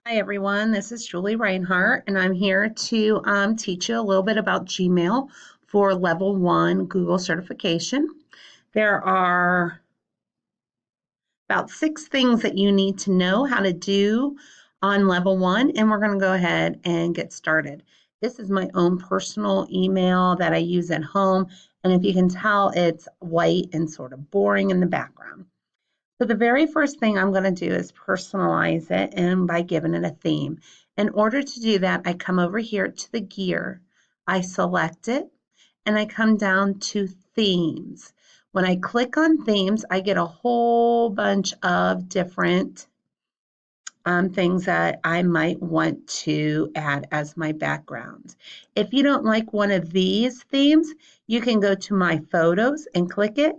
Hi everyone, this is Julie Reinhart, and I'm here to teach you a little bit about Gmail for Level 1 Google certification. There are about 6 things that you need to know how to do on Level 1, and we're going to go ahead and get started. This is my own personal email that I use at home, and if you can tell, it's white and sort of boring in the background. So the very first thing I'm going to do is personalize it and by giving it a theme. In order to do that, I come over here to the gear, I select it, and I come down to themes. When I click on themes, I get a whole bunch of different things that I might want to add as my background. If you don't like one of these themes, you can go to my photos and click it,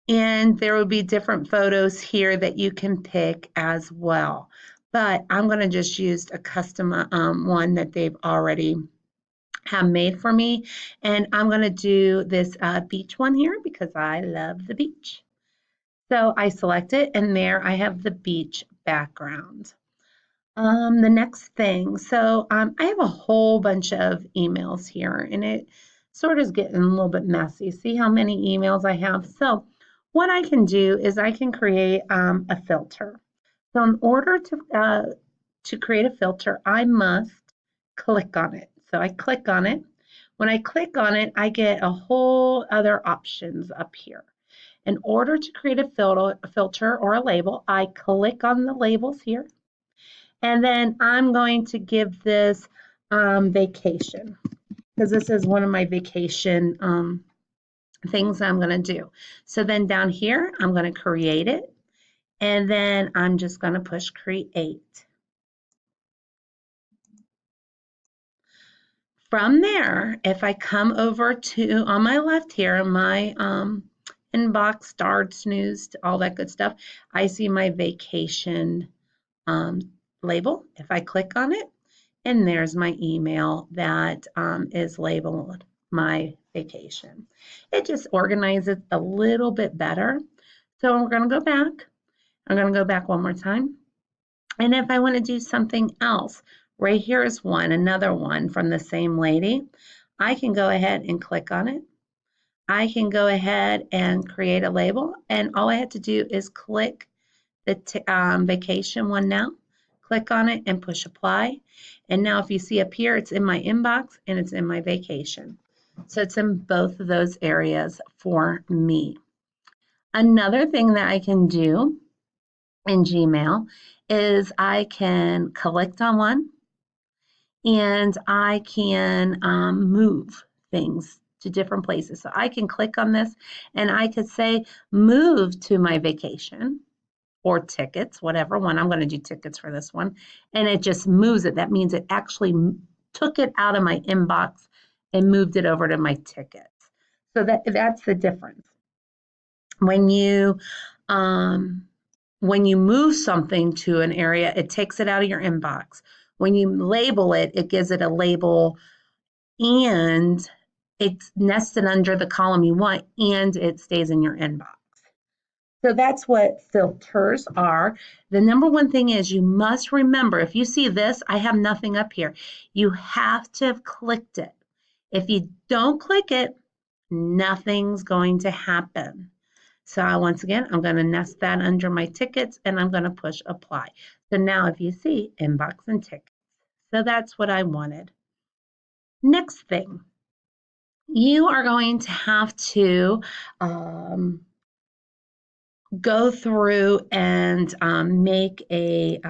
and there will be different photos here that you can pick as well. But I'm going to just use a custom one that they've already have made for me. And I'm going to do this beach one here because I love the beach. So I select it, and there I have the beach background. The next thing, so I have a whole bunch of emails here, and it sort of is getting a little bit messy. See how many emails I have? So what I can do is I can create a filter. So in order to create a filter, I must click on it. So I click on it. When I click on it, I get a whole other options up here. In order to create a filter or a label, I click on the labels here. And then I'm going to give this vacation, because this is one of my vacation things I'm going to do. So then down here, I'm going to create it. And then I'm just going to push create. From there, if I come over to on my left here, my inbox, starred, snoozed, all that good stuff, I see my vacation label. If I click on it, and there's my email that is labeled my vacation. It just organizes a little bit better. So we're going to go back. I'm going to go back one more time. And if I want to do something else, right here is another one from the same lady. I can go ahead and click on it. I can go ahead and create a label. And all I have to do is click the vacation one now. Click on it and push apply. And now if you see up here, it's in my inbox and it's in my vacation. So it's in both of those areas for me. Another thing that I can do in Gmail is I can collect on one, and I can move things to different places. So I can click on this and I could say move to my vacation, or tickets, whatever one. I'm going to do tickets for this one. And it just moves it. That means it actually took it out of my inbox and moved it over to my tickets. So that's the difference. When you move something to an area, it takes it out of your inbox. When you label it, it gives it a label, and it's nested under the column you want, and it stays in your inbox. So that's what filters are. The number one thing is you must remember, if you see this, I have nothing up here. You have to have clicked it. If you don't click it, nothing's going to happen. So once again, I'm going to nest that under my tickets, and I'm going to push apply. So now if you see inbox and tickets. So that's what I wanted. Next thing, you are going to have to go through and make a,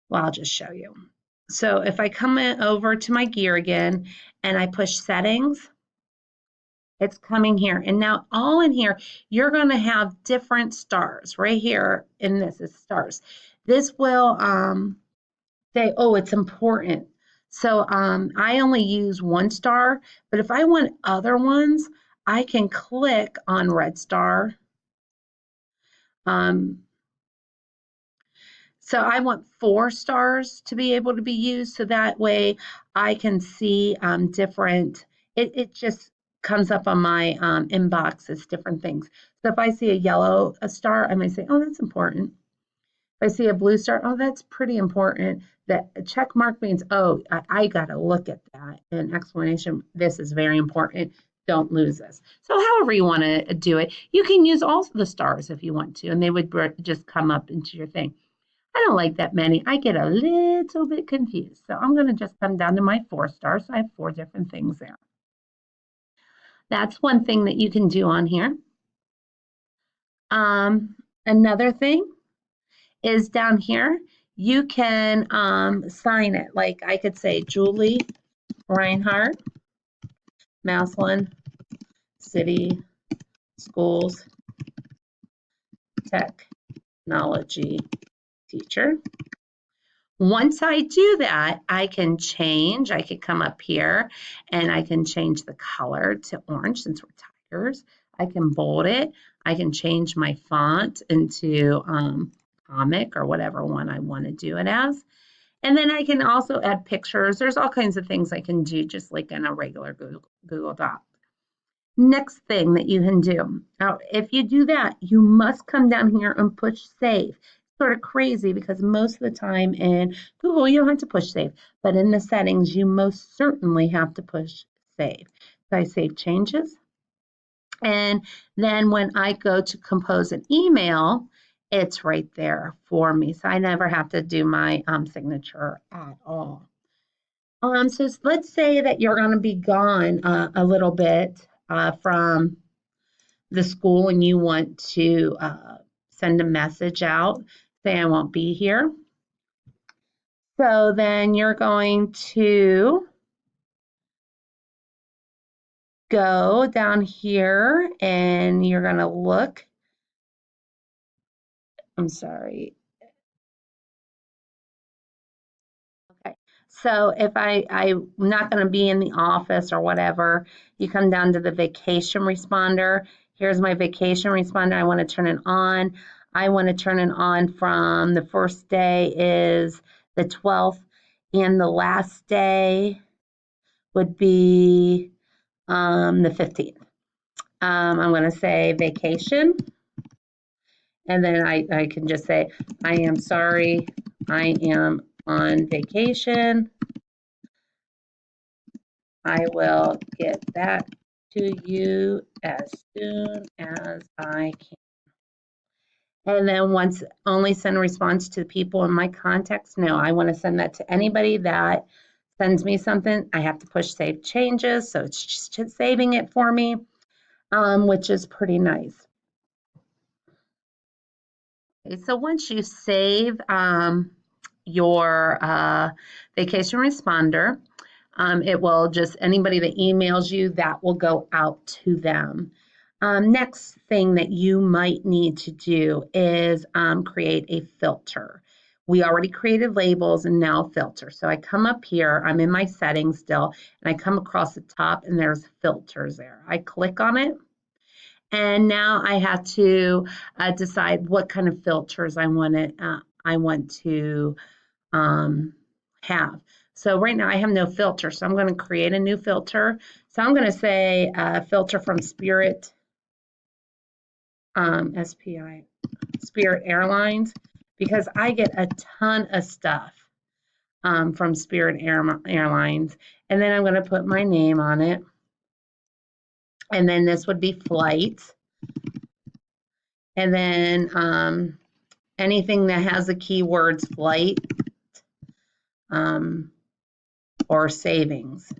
well, I'll just show you. So if I come over to my gear again and I push settings, it's coming here. And now all in here, you're going to have different stars. Right here in this is stars. This will say, oh, it's important. So I only use 1 star, but if I want other ones, I can click on red star. So I want 4 stars to be able to be used, so that way I can see different, it just comes up on my inbox as different things. So if I see a yellow star, I might say, oh, that's important. I see a blue star, oh, that's pretty important. That check mark means, oh, I got to look at that. An explanation, this is very important. Don't lose this. So however you want to do it, you can use all the stars if you want to, and they would just come up into your thing. I don't like that many. I get a little bit confused. So I'm going to just come down to my 4 stars. So I have 4 different things there. That's one thing that you can do on here. Another thing is down here, you can sign it. Like I could say Julie Reinhardt, Massillon City Schools Technology teacher. Once I do that, I can change. I could come up here and I can change the color to orange since we're tigers. I can bold it. I can change my font into comic or whatever one I want to do it as. And then I can also add pictures. There's all kinds of things I can do just like in a regular Google Doc. Next thing that you can do, now if you do that, you must come down here and push save. Sort of crazy because most of the time in Google you don't have to push save, but in the settings you most certainly have to push save. So I save changes, and then when I go to compose an email, it's right there for me. So I never have to do my signature at all. So let's say that you're going to be gone a little bit from the school and you want to send a message out, say I won't be here. So then you're going to go down here and you're going to look. I'm sorry. Okay. So if I'm not going to be in the office or whatever, you come down to the vacation responder. Here's my vacation responder. I want to turn it on. I want to turn it on from the first day is the 12th, and the last day would be the 15th. I'm going to say vacation, and then I can just say, I am sorry, I am on vacation. I will get that to you as soon as I can. And then once only send a response to the people in my contacts. No, I want to send that to anybody that sends me something. I have to push save changes, so it's just saving it for me, which is pretty nice. Okay, so once you save your vacation responder, it will just, anybody that emails you, that will go out to them. Next thing that you might need to do is create a filter. We already created labels and now filter. So I come up here, I'm in my settings still, and I come across the top and there's filters there. I click on it. And now I have to decide what kind of filters I want to have. So right now I have no filter, so I'm going to create a new filter. So I'm going to say filter from Spirit, SPI, Spirit Airlines, because I get a ton of stuff from Spirit Airlines. And then I'm going to put my name on it. And then this would be flights. And then anything that has the keywords flight or savings.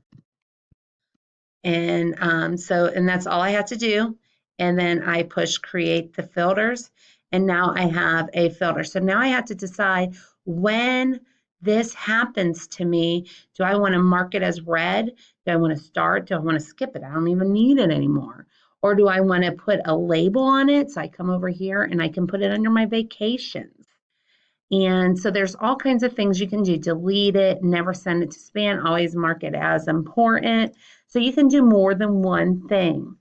And and that's all I have to do. And then I push create the filters. And now I have a filter. So now I have to decide when this happens to me, do I want to mark it as red? Do I want to start? Do I want to skip it? I don't even need it anymore. Or do I want to put a label on it? So I come over here and I can put it under my vacations. And so there's all kinds of things you can do. Delete it, never send it to spam, always mark it as important. So you can do more than one thing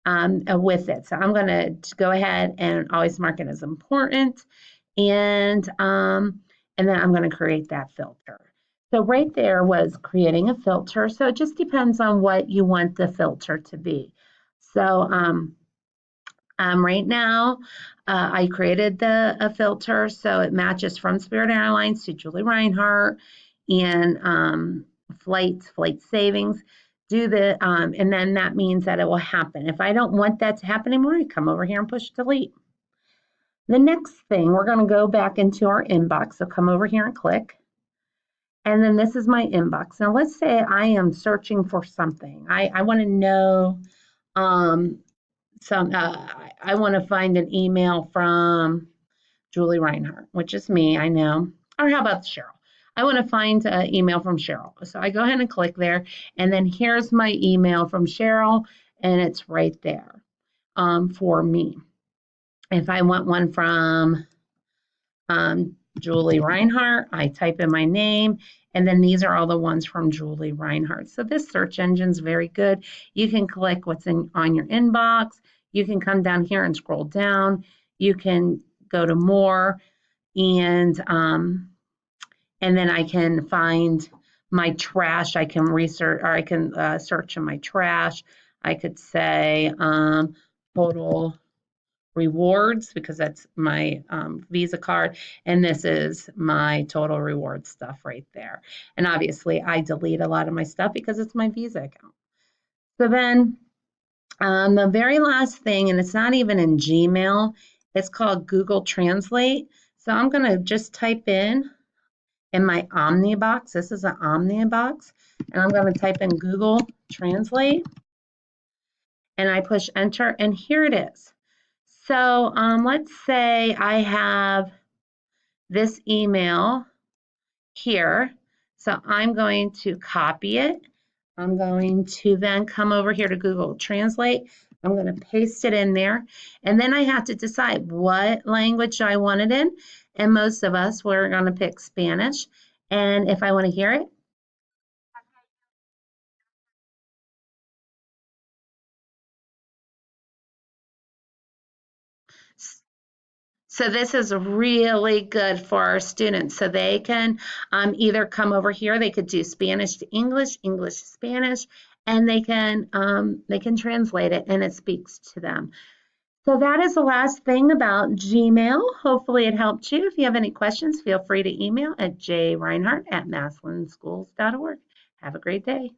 with it. So I'm going to go ahead and always mark it as important. And then I'm going to create that filter. So right there was creating a filter. So it just depends on what you want the filter to be. So Right now, I created a filter so it matches from Spirit Airlines to Julie Reinhardt and flight savings. And then that means that it will happen. If I don't want that to happen anymore, I come over here and push delete. The next thing, we're going to go back into our inbox. So come over here and click. And then this is my inbox. Now let's say I am searching for something. I want to know I want to find an email from Julie Reinhardt, which is me, I know. Or how about Cheryl? I want to find an email from Cheryl. So I go ahead and click there, and then here's my email from Cheryl, and it's right there for me. If I want one from Julie Reinhardt, I type in my name, and then these are all the ones from Julie Reinhardt. So this search engine is very good. You can click what's on your inbox. You can come down here and scroll down. You can go to more, and then I can find my trash. I can research, or I can search in my trash. I could say total rewards, because that's my Visa card, and this is my total rewards stuff right there. And obviously I delete a lot of my stuff because it's my Visa account. So then the very last thing, and it's not even in Gmail, it's called Google Translate. So I'm going to just type in my Omnibox. This is an Omnibox, and I'm going to type in Google Translate, and I push enter, and here it is. So let's say I have this email here. So I'm going to copy it. I'm going to then come over here to Google Translate. I'm going to paste it in there. And then I have to decide what language I want it in. And most of us, we're going to pick Spanish. And if I want to hear it, so this is really good for our students. So they can either come over here, they could do Spanish to English, English to Spanish, and they can translate it, and it speaks to them. So that is the last thing about Gmail. Hopefully it helped you. If you have any questions, feel free to email at jreinhardt@massillonschools.org. Have a great day.